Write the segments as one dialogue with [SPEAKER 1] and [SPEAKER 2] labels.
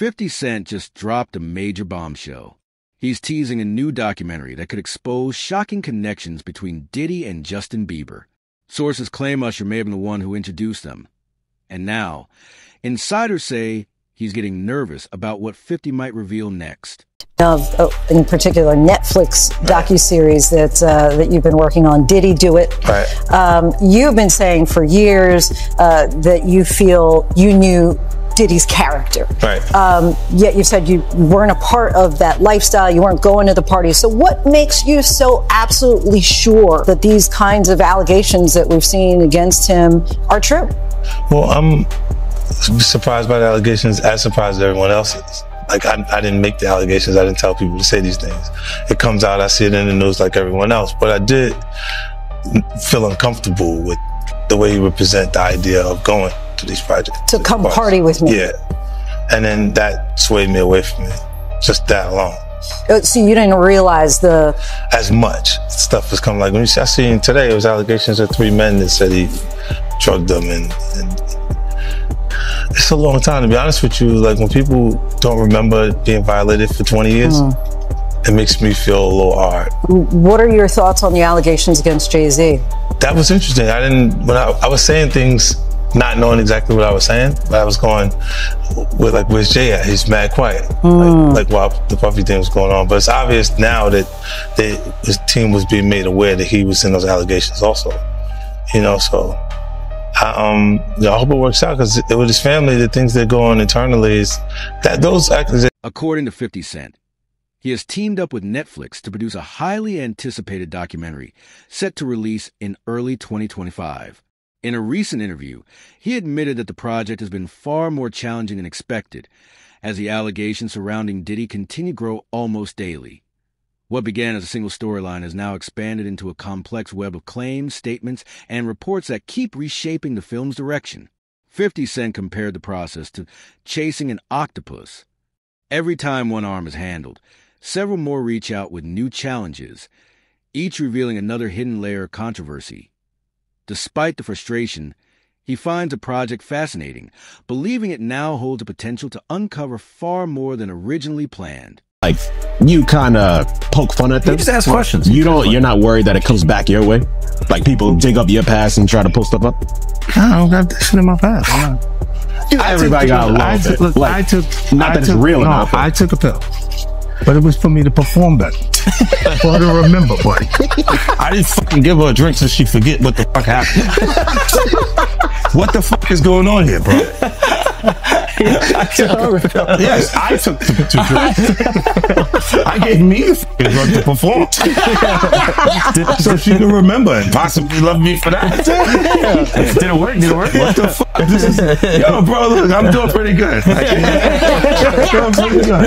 [SPEAKER 1] 50 Cent just dropped a major bombshell. He's teasing a new documentary that could expose shocking connections between Diddy and Justin Bieber. Sources claim Usher may have been the one who introduced them. And now, insiders say he's getting nervous about what 50 might reveal next.
[SPEAKER 2] In particular, Netflix docuseries that you've been working on, Diddy Do It.
[SPEAKER 3] Right.
[SPEAKER 2] You've been saying for years that you feel you knew Diddy's character.
[SPEAKER 3] Right.
[SPEAKER 2] Yet you said you weren't a part of that lifestyle, you weren't going to the parties. So what makes you so absolutely sure that these kinds of allegations that we've seen against him are true?
[SPEAKER 3] Well, I'm surprised by the allegations, as surprised as everyone else is. Like, I didn't make the allegations. I didn't tell people to say these things. It comes out, I see it in the news like everyone else. But I did feel uncomfortable with the way he would present the idea of going to these projects.
[SPEAKER 2] To come party with me.
[SPEAKER 3] Yeah. And then that swayed me away from it. Just that long.
[SPEAKER 2] So you didn't realize
[SPEAKER 3] as much stuff was coming. Like, when I seen today, it was allegations of 3 men that said he drugged them, and it's a long time, to be honest with you. Like, when people don't remember being violated for 20 years, it makes me feel a little hard.
[SPEAKER 2] What are your thoughts on the allegations against Jay-Z? That
[SPEAKER 3] was interesting. When I was saying things not knowing exactly what I was saying, but I was going with, like, where's Jay at? He's mad quiet. Like while the Puffy thing was going on. But it's obvious now that his team was being made aware that he was in those allegations also. So I hope it works out, because with his family, the things that go on internally is that those accusations.
[SPEAKER 1] According to 50 Cent, he has teamed up with Netflix to produce a highly anticipated documentary set to release in early 2025. In a recent interview, he admitted that the project has been far more challenging than expected, as the allegations surrounding Diddy continue to grow almost daily. What began as a single storyline has now expanded into a complex web of claims, statements, and reports that keep reshaping the film's direction. 50 Cent compared the process to chasing an octopus. Every time one arm is handled, several more reach out with new challenges, each revealing another hidden layer of controversy. Despite the frustration, he finds the project fascinating, believing it now holds the potential to uncover far more than originally planned.
[SPEAKER 4] Like, you kind of poke fun at them.
[SPEAKER 5] You just ask questions.
[SPEAKER 4] You're not worried that it comes back your way? Like, people dig up your past and try to pull stuff up?
[SPEAKER 5] I don't have that shit in my past.
[SPEAKER 4] Everybody got a little bit. Like, not that it's real enough.
[SPEAKER 5] I took a pill, but it was for me to perform better. For her to remember, buddy. I didn't fucking give her a drink so she forget what the fuck happened. What the fuck is going on here, bro? Yes, I took the drinks. I gave me the fucking drug to perform. So she can remember and possibly love me for that.
[SPEAKER 4] Did it work?
[SPEAKER 5] What the fuck? Yo, bro, look, I'm doing pretty good.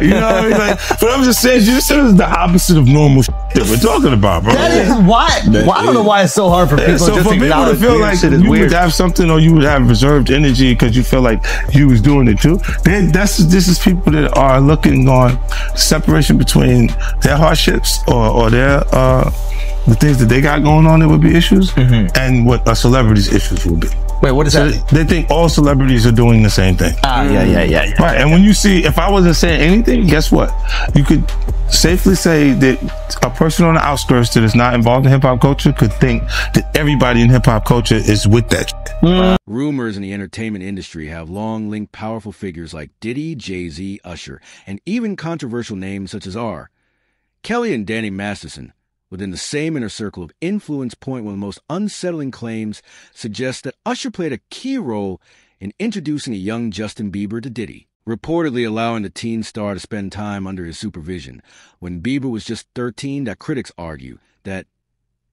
[SPEAKER 5] You know what I mean? Like, but I'm just saying, this is the opposite of normal shit that we're talking about, bro.
[SPEAKER 6] That is why. I don't know why it's so hard for people
[SPEAKER 5] so
[SPEAKER 6] just
[SPEAKER 5] for
[SPEAKER 6] to
[SPEAKER 5] people to feel like you would have something, or you would have reserved energy because you feel like you was doing it too. This is people that are looking on separation between their hardships or their the things that they got going on that would be issues, and what a celebrity's issues would be.
[SPEAKER 6] Wait, what is that?
[SPEAKER 5] They think all celebrities are doing the same thing.
[SPEAKER 6] Yeah.
[SPEAKER 5] Right, and when you see, if I wasn't saying anything, guess what? You could safely say that a person on the outskirts that is not involved in hip-hop culture could think that everybody in hip-hop culture is with that shit.
[SPEAKER 1] Rumors in the entertainment industry have long linked powerful figures like Diddy, Jay-Z, Usher, and even controversial names such as Kelly and Danny Masterson. Within the same inner circle of influence, point one of the most unsettling claims suggests that Usher played a key role in introducing a young Justin Bieber to Diddy, reportedly allowing the teen star to spend time under his supervision. When Bieber was just 13, that critics argue that,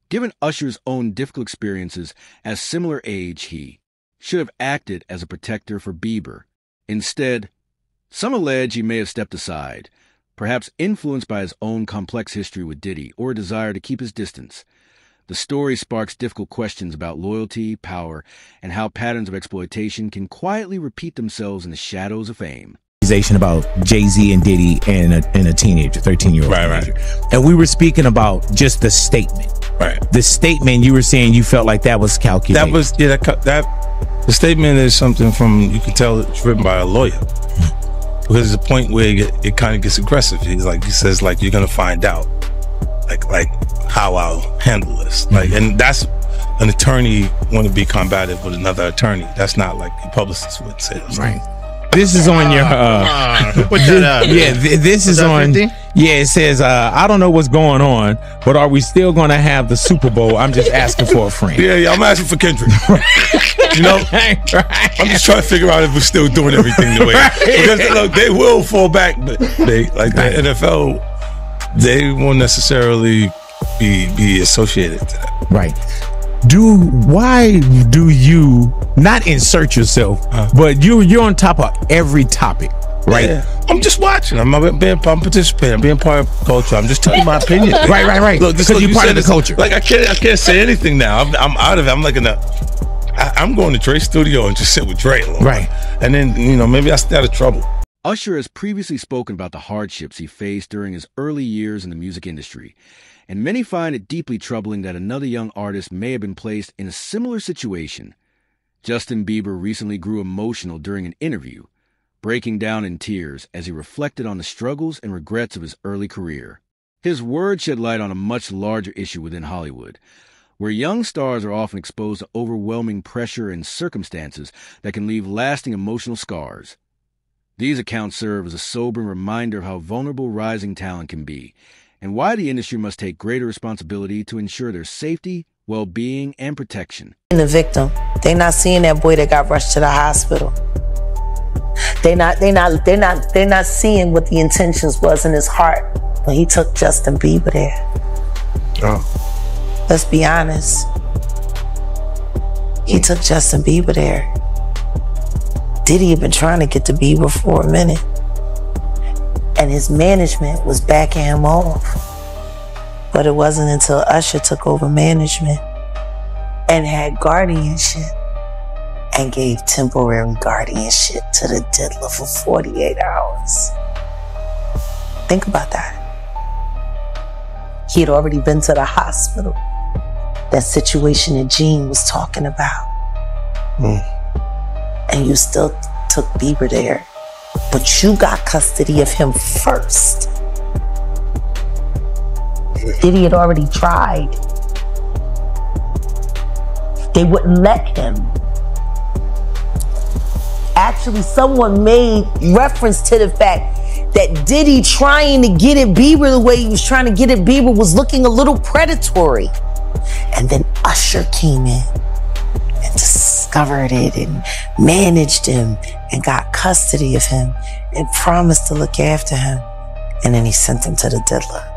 [SPEAKER 1] given Usher's own difficult experiences at similar age, he should have acted as a protector for Bieber. Instead, some allege he may have stepped aside, perhaps influenced by his own complex history with Diddy or a desire to keep his distance. The story sparks difficult questions about loyalty, power, and how patterns of exploitation can quietly repeat themselves in the shadows of fame.
[SPEAKER 7] About Jay-Z and Diddy and a teenager, 13-year-old teenager.
[SPEAKER 5] Right.
[SPEAKER 7] And we were speaking about just the statement.
[SPEAKER 5] Right.
[SPEAKER 7] The statement, you were saying you felt like that was calculated.
[SPEAKER 5] That was, the statement is something from, you can tell it's written by a lawyer.
[SPEAKER 3] Because there's a point where it kind of gets aggressive. He says, like, you're gonna find out, like how I'll handle this. Like, and that's an attorney want to be combative with another attorney. That's not like a publicist would say.
[SPEAKER 7] Right. This is on your
[SPEAKER 5] Put that out.
[SPEAKER 7] yeah, this is on
[SPEAKER 6] 50?
[SPEAKER 7] yeah, it says I don't know what's going on, but are we still gonna have the Super Bowl? I'm just asking for a friend.
[SPEAKER 3] Yeah, I'm asking for Kendrick. You know, I'm just trying to figure out if we're still doing everything the way. Because look, they will fall back, but they like the NFL, they won't necessarily be associated to that.
[SPEAKER 7] Right. Why do you not insert yourself, but you're on top of every topic, right?
[SPEAKER 3] Yeah. I'm just watching. I'm participating. I'm being part of culture. I'm just telling my opinion.
[SPEAKER 7] Right.
[SPEAKER 3] Look,
[SPEAKER 7] Because you're part of the
[SPEAKER 3] this,
[SPEAKER 7] culture.
[SPEAKER 3] Like I can't say anything now. I'm out of it. I'm like I'm going to Dre's studio and just sit with Dre alone.
[SPEAKER 7] Right.
[SPEAKER 3] And then, you know, maybe I stay out of trouble.
[SPEAKER 1] Usher has previously spoken about the hardships he faced during his early years in the music industry, and many find it deeply troubling that another young artist may have been placed in a similar situation. Justin Bieber recently grew emotional during an interview, breaking down in tears as he reflected on the struggles and regrets of his early career. His words shed light on a much larger issue within Hollywood, where young stars are often exposed to overwhelming pressure and circumstances that can leave lasting emotional scars. These accounts serve as a sobering reminder of how vulnerable rising talent can be, and why the industry must take greater responsibility to ensure their safety, well-being, and protection.
[SPEAKER 8] The victim, they not seeing that boy that got rushed to the hospital. They're not seeing what the intentions was in his heart when he took Justin Bieber there.
[SPEAKER 3] Oh.
[SPEAKER 8] Let's be honest. He took Justin Bieber there. Diddy had been trying to get to Bieber for a minute, and his management was backing him off. But it wasn't until Usher took over management and had guardianship and gave temporary guardianship to the diddler for 48 hours. Think about that. He had already been to the hospital. That situation that Gene was talking about. And you still took Bieber there, but you got custody of him first. Diddy had already tried. They wouldn't let him. Actually, someone made reference to the fact that Diddy trying to get at Bieber the way he was trying to get at Bieber was looking a little predatory. And then Usher came in and discovered it and managed him and got custody of him and promised to look after him. And then he sent him to the diddler.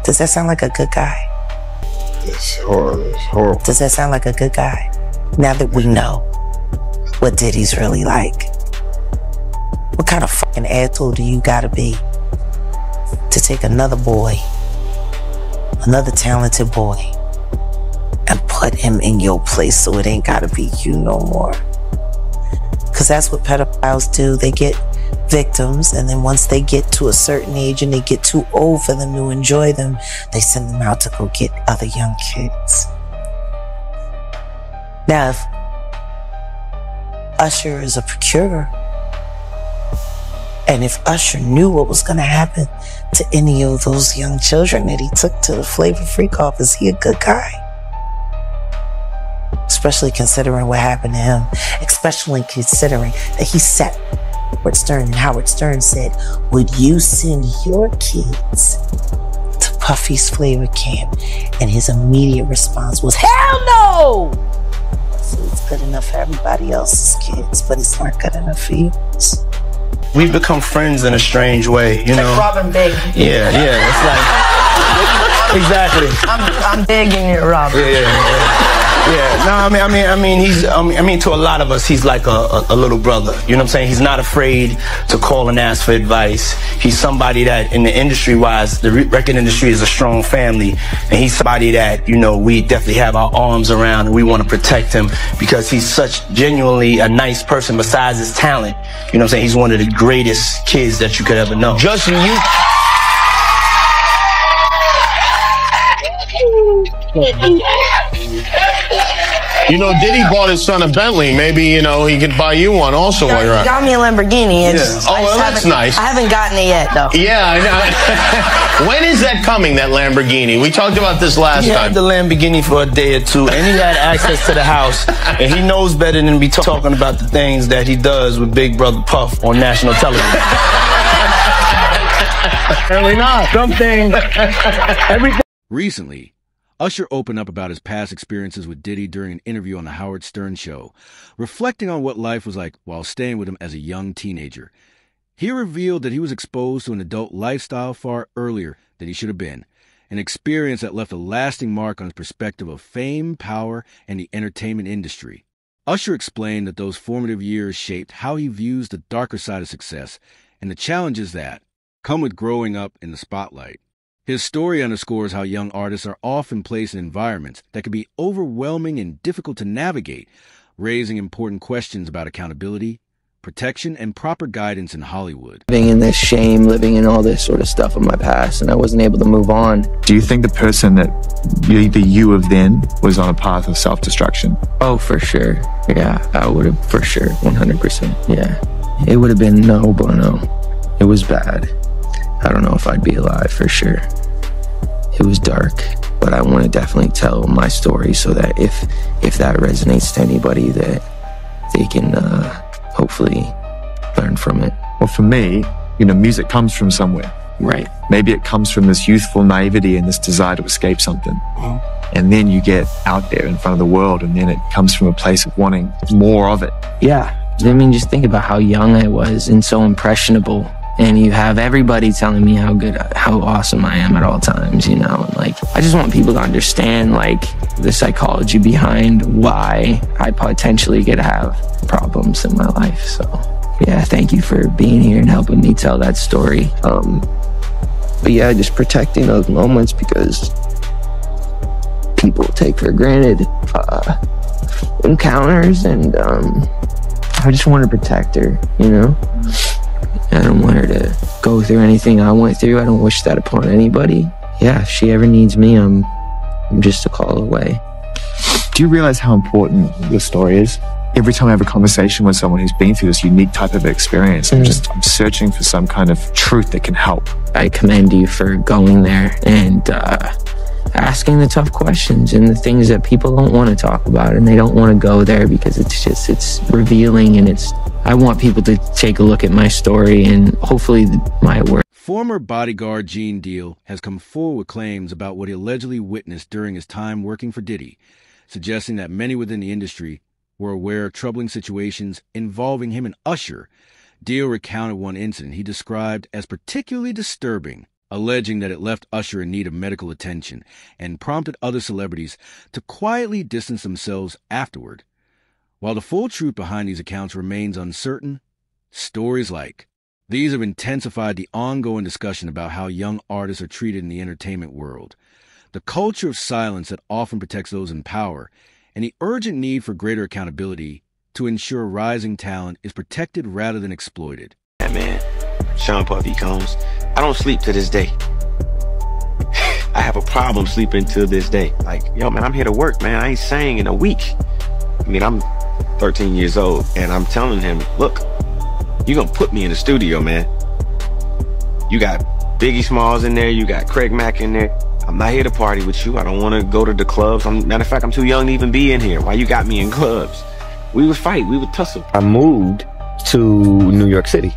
[SPEAKER 8] Does that sound like a good guy?
[SPEAKER 5] It's horrible.
[SPEAKER 8] Does that sound like a good guy? Now that we know what Diddy's really like, what kind of fucking asshole do you gotta be to take another boy, another talented boy, and put him in your place so it ain't gotta be you no more? Because that's what pedophiles do. They get victims, and then once they get to a certain age and they get too old for them to enjoy them, they send them out to go get other young kids. Now, if Usher is a procurer, and if Usher knew what was gonna happen to any of those young children that he took to the Flavor Freak off, is he a good guy? Especially considering what happened to him, especially considering that he sat Howard Stern, and Howard Stern said, would you send your kids to Puffy's Flavor Camp? And his immediate response was, hell no! So it's good enough for everybody else's kids, but it's not good enough for you.
[SPEAKER 6] We've become friends in a strange way, you know?
[SPEAKER 8] Like Robin Big.
[SPEAKER 6] Yeah, it's like, exactly.
[SPEAKER 8] I'm big in it, Robin.
[SPEAKER 6] Yeah, no, I mean, he's, to a lot of us, he's like a little brother. You know what I'm saying? He's not afraid to call and ask for advice. He's somebody that, in the industry-wise, the record industry is a strong family, and he's somebody that, you know, we definitely have our arms around, and we want to protect him because he's such genuinely a nice person. Besides his talent, you know what I'm saying? He's one of the greatest kids that you could ever know. Justin,
[SPEAKER 9] You know, Diddy bought his son a Bentley. Maybe, you know, he could buy you one also while you're out.
[SPEAKER 8] Got me a Lamborghini.
[SPEAKER 9] Yeah. Oh, well, that's nice.
[SPEAKER 8] I haven't gotten it yet, though.
[SPEAKER 9] Yeah, I know. When is that coming, that Lamborghini? We talked about this last time.
[SPEAKER 6] He had the Lamborghini for a day or two, and he had access to the house, and he knows better than to be talking about the things that he does with Big Brother Puff on national television.
[SPEAKER 9] Apparently not.
[SPEAKER 6] Something. Everything.
[SPEAKER 1] Recently, Usher opened up about his past experiences with Diddy during an interview on the Howard Stern show, reflecting on what life was like while staying with him as a young teenager. He revealed that he was exposed to an adult lifestyle far earlier than he should have been, an experience that left a lasting mark on his perspective of fame, power, and the entertainment industry. Usher explained that those formative years shaped how he views the darker side of success and the challenges that come with growing up in the spotlight. His story underscores how young artists are often placed in environments that can be overwhelming and difficult to navigate, raising important questions about accountability, protection, and proper guidance in Hollywood.
[SPEAKER 10] Living in this shame, living in all this sort of stuff of my past, and I wasn't able to move on.
[SPEAKER 11] Do you think the person that the you of then was on a path of self-destruction?
[SPEAKER 10] Oh, for sure. Yeah, I would have, for sure, 100%. Yeah. It would have been no bueno. It was bad. I don't know if I'd be alive, for sure. It was dark, but I want to definitely tell my story so that if that resonates to anybody, that they can hopefully learn from it.
[SPEAKER 11] Well, for me, you know, music comes from somewhere.
[SPEAKER 10] Right.
[SPEAKER 11] Maybe it comes from this youthful naivety and this desire to escape something. And then you get out there in front of the world, and then it comes from a place of wanting more of it.
[SPEAKER 10] Yeah. I mean, just think about how young I was and so impressionable. And you have everybody telling me how good, how awesome I am at all times, you know? And like, I just want people to understand, like, the psychology behind why I potentially could have problems in my life. So, yeah, thank you for being here and helping me tell that story. But yeah, just protecting those moments, because people take for granted encounters, and I just want to protect her, you know? I don't want her to go through anything I went through. I don't wish that upon anybody. Yeah, if she ever needs me, I'm just a call away.
[SPEAKER 11] Do you realize how important your story is? Every time I have a conversation with someone who's been through this unique type of experience, I'm searching for some kind of truth that can help.
[SPEAKER 10] I commend you for going there and asking the tough questions and the things that people don't want to talk about, and they don't want to go there because it's revealing, and I want people to take a look at my story and hopefully my work.
[SPEAKER 1] Former bodyguard Gene Deal has come forward with claims about what he allegedly witnessed during his time working for Diddy, suggesting that many within the industry were aware of troubling situations involving him and Usher. Deal recounted one incident he described as particularly disturbing, alleging that it left Usher in need of medical attention and prompted other celebrities to quietly distance themselves afterward. While the full truth behind these accounts remains uncertain, stories like these have intensified the ongoing discussion about how young artists are treated in the entertainment world, the culture of silence that often protects those in power, and the urgent need for greater accountability to ensure rising talent is protected rather than exploited.
[SPEAKER 12] Yeah, man, Sean Puffy Combs, I don't sleep to this day. I have a problem sleeping to this day. Like, yo, man, I'm here to work, man. I ain't sang in a week. I mean, I'm 13 years old, and I'm telling him, look, you're gonna put me in the studio, man. You got Biggie Smalls in there, you got Craig Mack in there. I'm not here to party with you. I don't want to go to the clubs. Matter of fact, I'm too young to even be in here. Why you got me in clubs? We would fight, we would tussle.
[SPEAKER 13] I moved to New York City,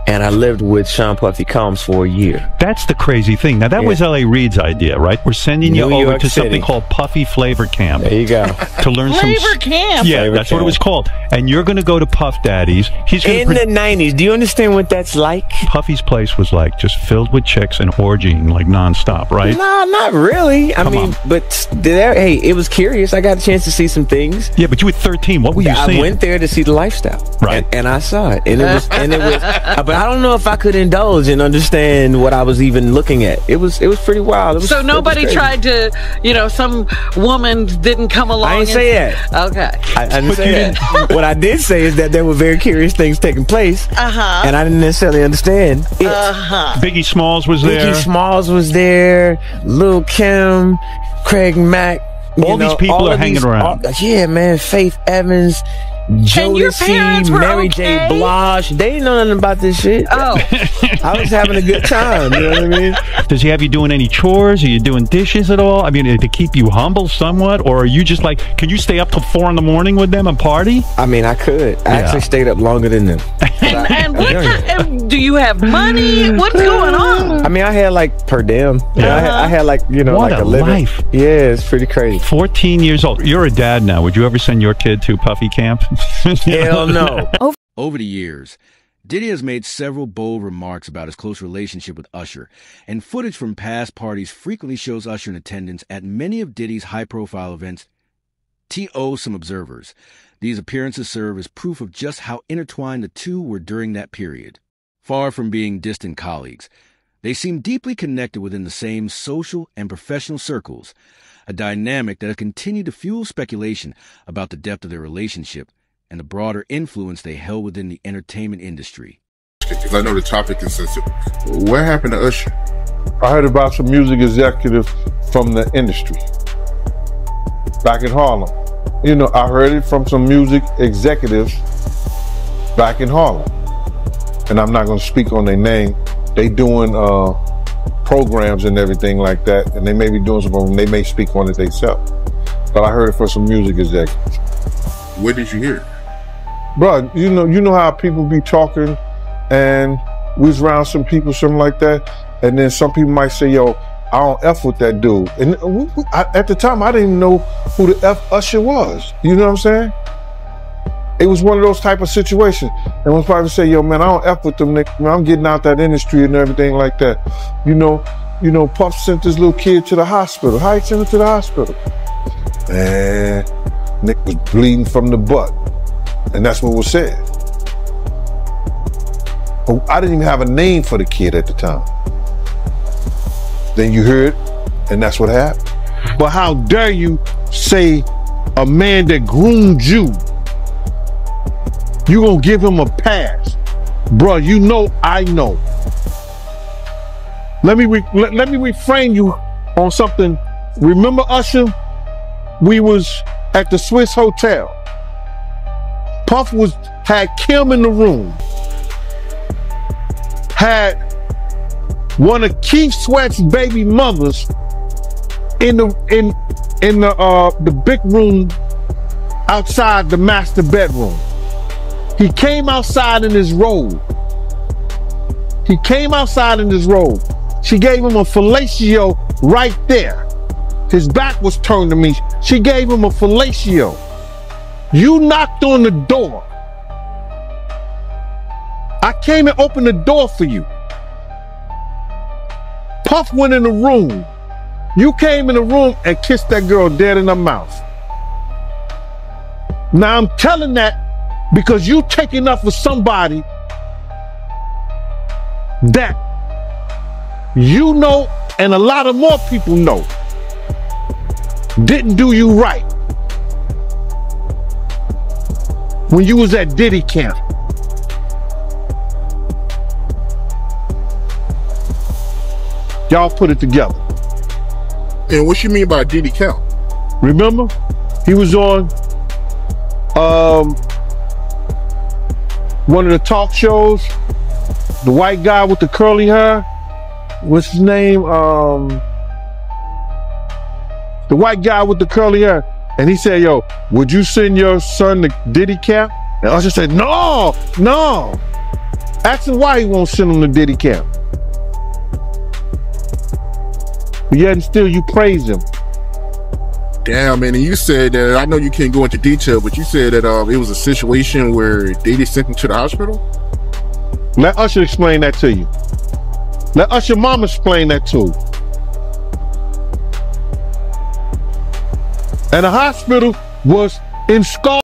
[SPEAKER 13] and I lived with Sean Puffy Combs for a year.
[SPEAKER 14] That's the crazy thing. Now, that was L.A. Reid's idea, right? We're sending you over to something called Puffy Flavor Camp.
[SPEAKER 13] There you go.
[SPEAKER 14] To learn
[SPEAKER 15] Flavor Camp?
[SPEAKER 14] Yeah, that's what it was called. And you're going to go to Puff Daddy's. He's
[SPEAKER 13] in the 90s. Do you understand what that's like?
[SPEAKER 14] Puffy's place was like just filled with chicks and orgying like nonstop, right?
[SPEAKER 13] No, not really. I mean, but hey, it was curious. I got a chance to see some things.
[SPEAKER 14] Yeah, but you were 13. What were you seeing?
[SPEAKER 13] I went there to see the lifestyle.
[SPEAKER 14] Right.
[SPEAKER 13] And I saw it. And it was, but I don't know if I could indulge and understand what I was even looking at. It was pretty wild.
[SPEAKER 15] So nobody tried to, some woman didn't come along.
[SPEAKER 13] I didn't say that.
[SPEAKER 15] Okay.
[SPEAKER 13] I didn't say that. What I did say is that there were very curious things taking place. And I didn't necessarily understand it.
[SPEAKER 14] Biggie Smalls was there.
[SPEAKER 13] Biggie Smalls was there. Lil' Kim, Craig Mack,
[SPEAKER 14] All these people are hanging around.
[SPEAKER 13] Yeah, man. Faith Evans, Jodeci, Mary J. Blige. They didn't know nothing about this shit.
[SPEAKER 15] Oh.
[SPEAKER 13] I was having a good time. You know what I mean?
[SPEAKER 14] Does he have you doing any chores? Are you doing dishes at all? I mean, to keep you humble somewhat? Or are you just like, can you stay up till 4 in the morning with them and party?
[SPEAKER 13] I mean, I could. I actually stayed up longer than them.
[SPEAKER 15] And do you have money? What's going on?
[SPEAKER 13] I mean, I had like per diem. I had like, you know,
[SPEAKER 14] What
[SPEAKER 13] like
[SPEAKER 14] a
[SPEAKER 13] a living.
[SPEAKER 14] life.
[SPEAKER 13] Yeah, it's pretty crazy.
[SPEAKER 14] 14 years old. You're a dad now. Would you ever send your kid to Puffy camp?
[SPEAKER 13] Hell no.
[SPEAKER 1] Over the years, Diddy has made several bold remarks about his close relationship with Usher, and footage from past parties frequently shows Usher in attendance at many of Diddy's high-profile events. To some observers, these appearances serve as proof of just how intertwined the two were during that period. Far from being distant colleagues, they seem deeply connected within the same social and professional circles, a dynamic that has continued to fuel speculation about the depth of their relationship and the broader influence they held within the entertainment industry.
[SPEAKER 16] Because I know the topic is sensitive. What happened to Usher?
[SPEAKER 17] I heard about some music executive from the industry back in Harlem. You know, I heard it from some music executives back in Harlem. And I'm not going to speak on their name. They doing programs and everything like that. And they may be doing something, they may speak on it themselves. But I heard it from some music executives.
[SPEAKER 16] Where did you hear it?
[SPEAKER 17] Bro, you know how people be talking and we was around some people, something like that. And then some people might say, yo, I don't F with that dude. And at the time, I didn't even know who the F Usher was. You know what I'm saying? It was one of those type of situations. And when people say, yo, man, I don't F with them, Nick. Man, I'm getting out that industry and everything like that. You know, Puff sent this little kid to the hospital. How he sent him to the hospital? Man, Nick was bleeding from the butt. And that's what was said. But I didn't even have a name for the kid at the time. Then you heard, and that's what happened.
[SPEAKER 5] But how dare you say a man that groomed you, you gonna give him a pass? Bruh, you know I know. Let me reframe you on something. Remember Usher? We was at the Swiss Hotel. Puff had Kim in the room. Had one of Keith Sweat's baby mothers in the big room outside the master bedroom. He came outside in his robe. She gave him a fellatio right there. His back was turned to me. She gave him a fellatio. You knocked on the door. I came and opened the door for you. Puff went in the room. You came in the room and kissed that girl dead in her mouth. Now I'm telling that because you taking up for somebody that you know and a lot of more people know didn't do you right when you was at Diddy camp. Y'all put it together.
[SPEAKER 16] And what you mean by Diddy camp?
[SPEAKER 5] Remember? He was on one of the talk shows. The white guy with the curly hair. What's his name? The white guy with the curly hair. And he said, yo, would you send your son to Diddy camp? And Usher said, no. Ask him why he won't send him to Diddy camp. But yet and still you praise him.
[SPEAKER 16] Damn, man, and you said that, I know you can't go into detail, but you said that it was a situation where Diddy sent him to the hospital?
[SPEAKER 5] Let Usher explain that to you. Let Usher mama explain that too. And the hospital was in Scar.